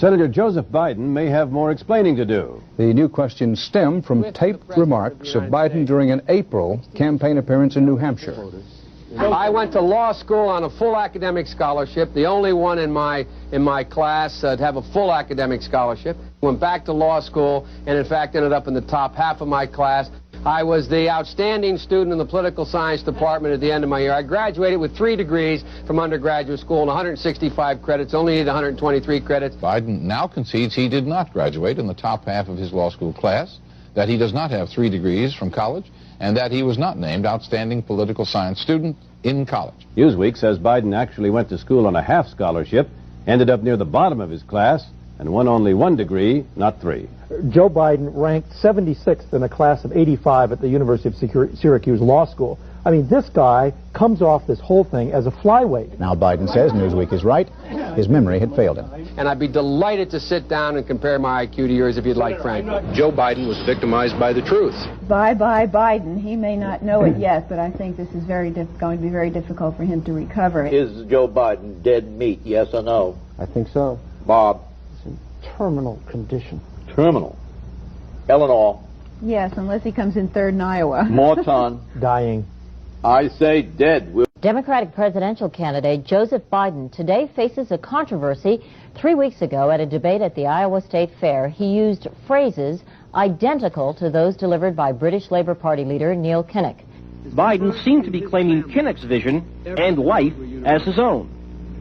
Senator Joseph Biden may have more explaining to do. The new questions stem from taped remarks of Biden during an April campaign appearance in New Hampshire. I went to law school on a full academic scholarship, the only one in my class to have a full academic scholarship. Went back to law school and, in fact, ended up in the top half of my class. I was the outstanding student in the political science department at the end of my year. I graduated with 3 degrees from undergraduate school and 165 credits, only needed 123 credits. Biden now concedes he did not graduate in the top half of his law school class, that he does not have 3 degrees from college, and that he was not named outstanding political science student in college. Newsweek says Biden actually went to school on a half scholarship, ended up near the bottom of his class, and won only 1 degree, not 3. Joe Biden ranked 76th in a class of 85 at the University of Syracuse Law School. I mean, this guy comes off this whole thing as a flyweight. Now Biden says Newsweek is right. His memory had failed him. And I'd be delighted to sit down and compare my IQ to yours if you'd like, Frank. Joe Biden was victimized by the truth. Bye-bye Biden. He may not know it yet, but I think this is going to be very difficult for him to recover. Is Joe Biden dead meat, yes or no? I think so. Bob? It's in terminal condition. Terminal. Eleanor? Yes, unless he comes in third in Iowa. Morton? Dying. I say dead. Democratic presidential candidate Joseph Biden today faces a controversy. 3 weeks ago at a debate at the Iowa State Fair, he used phrases identical to those delivered by British Labour Party leader Neil Kinnock. Biden seemed to be claiming Kinnock's vision and life as his own.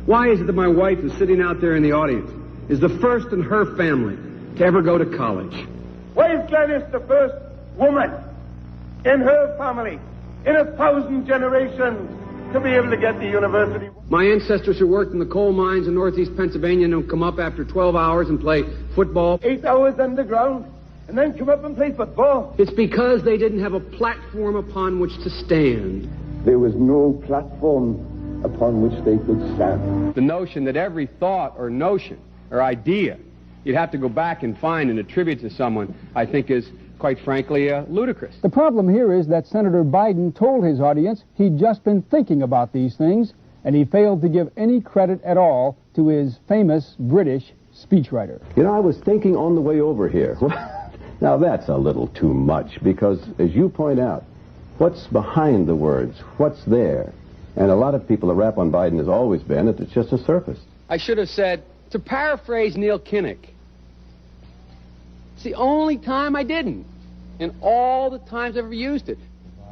Why is it that my wife is sitting out there in the audience, is the first in her family to ever go to college? Why is Gladys the first woman in her family in 1,000 generations to be able to get to university? My ancestors who worked in the coal mines in northeast Pennsylvania don't come up after 12 hours and play football. 8 hours underground and then come up and play football. It's because they didn't have a platform upon which to stand. There was no platform upon which they could stand. The notion that every thought or notion or idea you'd have to go back and find and attribute to someone, I think is, quite frankly, ludicrous. The problem here is that Senator Biden told his audience he'd just been thinking about these things, and he failed to give any credit at all to his famous British speechwriter. You know, I was thinking on the way over here. Now, that's a little too much, because, as you point out, what's behind the words? What's there? And a lot of people, the rap on Biden has always been that it's just a surface. I should have said, to paraphrase Neil Kinnock, it's the only time I didn't, and all the times I've ever used it.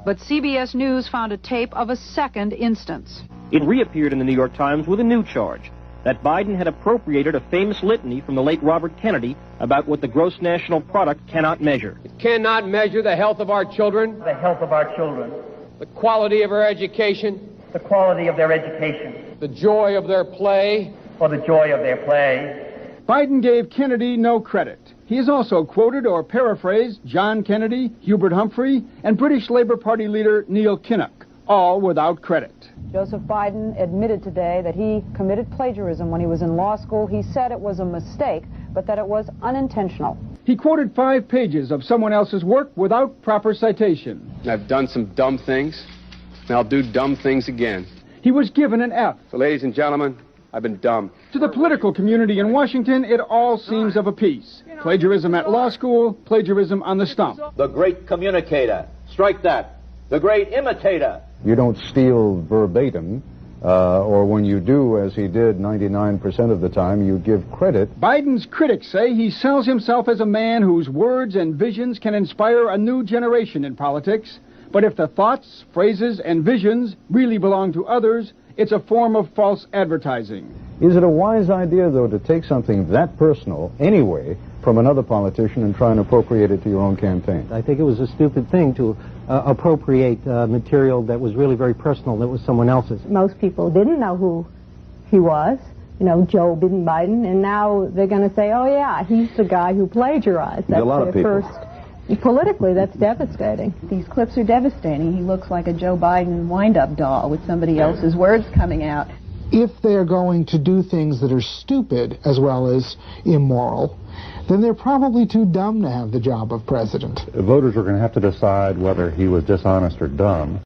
But CBS News found a tape of a second instance. It reappeared in the New York Times with a new charge, that Biden had appropriated a famous litany from the late Robert Kennedy about what the gross national product cannot measure. It cannot measure the health of our children, The health of our children, the quality of our education, the quality of their education, the joy of their play, or the joy of their play. Biden gave Kennedy no credit. He has also quoted or paraphrased John Kennedy, Hubert Humphrey, and British Labour Party leader Neil Kinnock, all without credit. Joseph Biden admitted today that he committed plagiarism when he was in law school. He said it was a mistake, but that it was unintentional. He quoted 5 pages of someone else's work without proper citation. I've done some dumb things, and I'll do dumb things again. He was given an F. So, ladies and gentlemen, I've been dumb. To the political community in Washington, it all seems of a piece. Plagiarism at law school, plagiarism on the stump. The great communicator. Strike that. The great imitator. You don't steal verbatim, or when you do, as he did 99% of the time, you give credit. Biden's critics say he sells himself as a man whose words and visions can inspire a new generation in politics. But if the thoughts, phrases, and visions really belong to others, it's a form of false advertising. Is it a wise idea, though, to take something that personal, anyway, from another politician and try and appropriate it to your own campaign? I think it was a stupid thing to appropriate material that was really very personal, that was someone else's. Most people didn't know who he was, you know, Joe Biden, and now they're going to say, oh yeah, he's the guy who plagiarized. That's a lot of people. Politically, that's devastating. These clips are devastating. He looks like a Joe Biden wind-up doll with somebody else's words coming out. If they're going to do things that are stupid as well as immoral, then they're probably too dumb to have the job of president. Voters are going to have to decide whether he was dishonest or dumb.